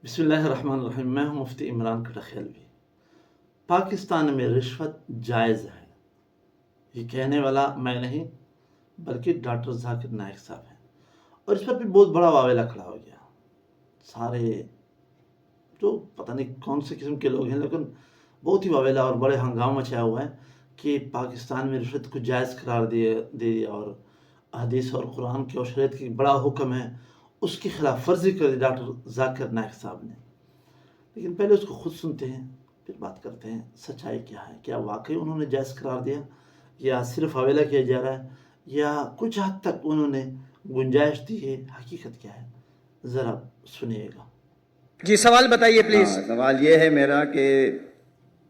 بسم اللہ الرحمن الرحیم. میں ہوں مفتی عمران کٹخیلوی. پاکستان میں رشوت جائز ہے، یہ کہنے والا میں نہیں بلکہ ڈاکٹر ذاکر نائک صاحب ہیں، اور اس پر بھی بہت بڑا واویلا کھڑا ہو گیا. سارے جو پتہ نہیں کون سے قسم کے لوگ ہیں، لیکن بہت ہی واویلا اور بڑے ہنگامہ مچایا ہوا ہے کہ پاکستان میں رشوت کو جائز قرار دے دیا، اور حدیث اور قرآن کی اور شریعت کی بڑا حکم ہے، اس کی خلاف ورزی کر دی ڈاکٹر ذاکر نائک صاحب نے. لیکن پہلے اس کو خود سنتے ہیں، پھر بات کرتے ہیں سچائی کیا ہے. کیا واقعی انہوں نے جائز قرار دیا، یا صرف حوالہ کیا جا رہا ہے، یا کچھ حد تک انہوں نے گنجائش دی ہے؟ حقیقت کیا ہے، ذرا سنیے گا. جی سوال بتائیے پلیز. سوال یہ ہے میرا کہ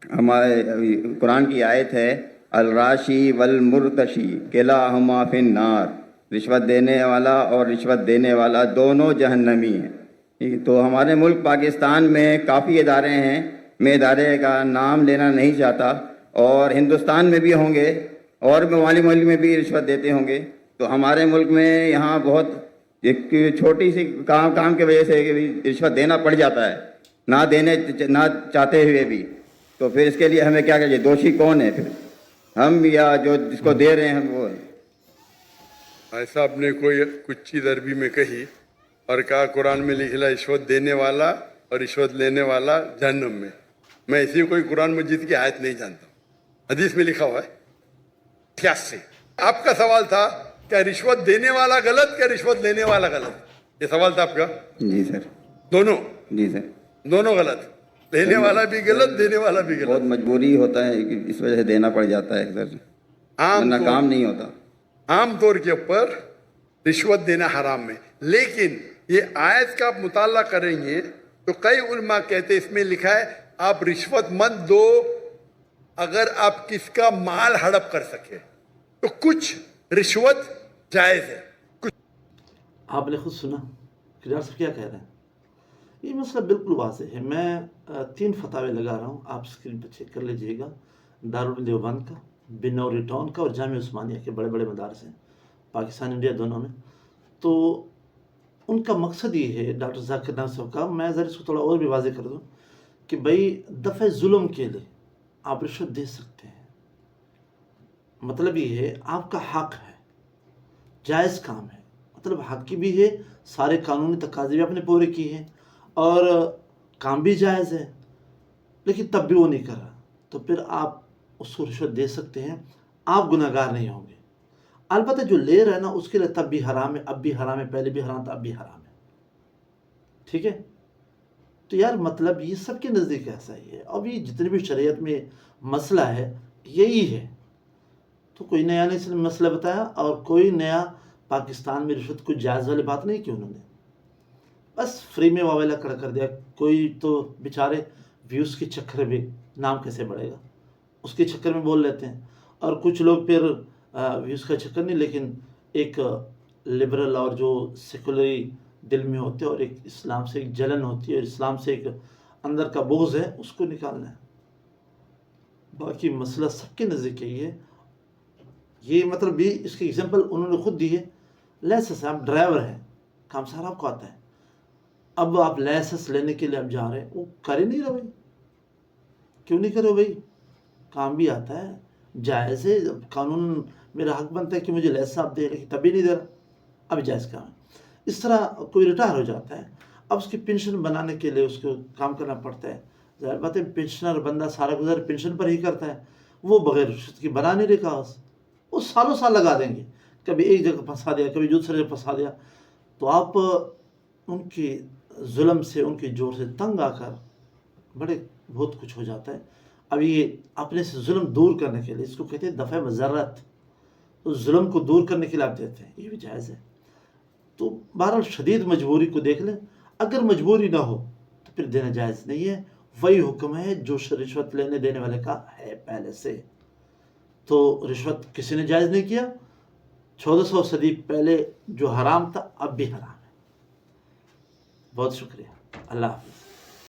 ہمارے قرآن کی آیت ہے الراشی والمرتشی کلاہما فی النار، رشوت دینے والا اور رشوت دینے والا دونوں جہنمی ہیں. تو ہمارے ملک پاکستان میں کافی ادارے ہیں، میں ادارے کا نام لینا نہیں چاہتا، اور ہندوستان میں بھی ہوں گے اور ممالک میں بھی رشوت دیتے ہوں گے. تو ہمارے ملک میں یہاں بہت ایک چھوٹی سی کام کی وجہ سے رشوت دینا پڑ جاتا ہے، نہ چاہتے ہوئے بھی. تو پھر اس کے لیے ہمیں کیا کریے؟ دوشی کون ہے پھر، ہم یا جو جس کو دے رہے ہیں ہم وہ؟ ایسا آپ نے کوئی کچھ چیز عربی میں کہی اور کہا قرآن میں لکھا رشوت دینے والا اور رشوت لینے والا جہنم میں. میں ایسی کوئی قرآن مجید کی آیت نہیں جانتا ہوں، حدیث میں لکھا ہوا ہے 88. آپ کا سوال تھا کیا رشوت دینے والا غلط کیا رشوت لینے والا غلط؟ یہ سوال تھا آپ کا. جی سر. دونوں؟ جی سر. دونوں غلط، لینے والا بھی غلط دینے والا بھی غلط. بہت مجبوری ہوتا ہے کہ اس وجہ سے دینا پڑ جاتا ہے سر، ورنہ کام نہیں ہوتا. عام طور کے اوپر رشوت دینا حرام ہے، لیکن یہ آیت کا آپ مطالعہ کریں گے تو کئی علماء کہتے ہیں اس میں لکھا ہے آپ رشوت مت دو اگر آپ کس کا مال ہڑپ کر سکے، تو کچھ رشوت جائز ہے. آپ نے خود سنا کہ ڈاکٹر صاحب کیا کہہ رہے ہیں. یہ مسئلہ بالکل واضح ہے. میں 3 فتاوے لگا رہا ہوں، آپ اسکرین پہ چیک کر لیجئے گا. دارالعلوم دیوبند کا، بنوری ٹاؤن کا، اور جامعہ عثمانیہ کے بڑے بڑے مدارس ہیں پاکستان انڈیا دونوں میں. تو ان کا مقصد یہ ہے ڈاکٹر ذاکر نائک صاحب کا، میں ذرا اس کو تھوڑا اور بھی واضح کر دوں کہ بھائی دفع ظلم کے لیے آپ رشوت دے سکتے ہیں. مطلب یہ ہے آپ کا حق ہے، جائز کام ہے، مطلب حق کی بھی ہے، سارے قانونی تقاضے بھی آپ نے پورے کیے ہیں، اور کام بھی جائز ہے، لیکن تب بھی وہ نہیں کر رہا، تو پھر آپ اس کو رشوت دے سکتے ہیں، آپ گناہ گار نہیں ہوں گے. البتہ جو لے رہا ہے نا اس کے لیے تب بھی حرام ہے، اب بھی حرام ہے، پہلے بھی حرام تھا، اب بھی حرام ہے. ٹھیک ہے؟ تو یار مطلب یہ سب کے نزدیک ایسا ہی ہے. اب یہ جتنے بھی شریعت میں مسئلہ ہے یہی ہے. تو کوئی نیا نہیں مسئلہ بتایا، اور کوئی نیا پاکستان میں رشوت کو جائز والی بات نہیں کی انہوں نے. بس فری میں واویلا کھڑا کر دیا. کوئی تو بیچارے ویوز کے چکر میں نام کیسے بڑھے گا اس کے چکر میں بول لیتے ہیں، اور کچھ لوگ پھر ویوز کا چکر نہیں، لیکن ایک لبرل اور جو سیکولری دل میں ہوتے ہیں، اور ایک اسلام سے ایک جلن ہوتی ہے، اور اسلام سے ایک اندر کا بغض ہے، اس کو نکالنا ہے. باقی مسئلہ سب کے نزدیک یہی ہے. یہ مطلب بھی اس کی ایگزامپل انہوں نے خود دی ہے. لائسنس آپ ڈرائیور ہیں، کام سارا آپ کو آتا ہے، اب آپ لائسنس لینے کے لیے آپ جا رہے ہیں، وہ کر ہی نہیں رہے. بھائی کیوں نہیں کرو؟ بھائی کام بھی آتا ہے، جائز ہے، قانون میرا حق بنتا ہے کہ مجھے لائسنس آپ دے، لیکن تبھی نہیں دے رہا، اب جائز کام ہے. اس طرح کوئی ریٹائر ہو جاتا ہے، اب اس کی پینشن بنانے کے لیے اس کو کام کرنا پڑتا ہے. ظاہر بات ہے پینشنر بندہ سارا گزر پینشن پر ہی کرتا ہے، وہ بغیر رشوت کی بنا نہیں رہے کاغذ، وہ سالوں سال لگا دیں گے، کبھی ایک جگہ پھنسا دیا، کبھی دوسرے جگہ پھنسا دیا. تو آپ ان کی ظلم سے، ان کی جور سے تنگ آ کر بڑے بہت کچھ ہو جاتا ہے. اب یہ اپنے سے ظلم دور کرنے کے لیے، اس کو کہتے ہیں دفع مضرت، تو ظلم کو دور کرنے کے لیے آپ دیتے ہیں، یہ بھی جائز ہے. تو بہرحال شدید مجبوری کو دیکھ لیں، اگر مجبوری نہ ہو تو پھر دینا جائز نہیں ہے. وہی حکم ہے جو رشوت لینے دینے والے کا ہے پہلے سے. تو رشوت کسی نے جائز نہیں کیا، 1400 صدی پہلے جو حرام تھا اب بھی حرام ہے. بہت شکریہ. اللہ حافظ.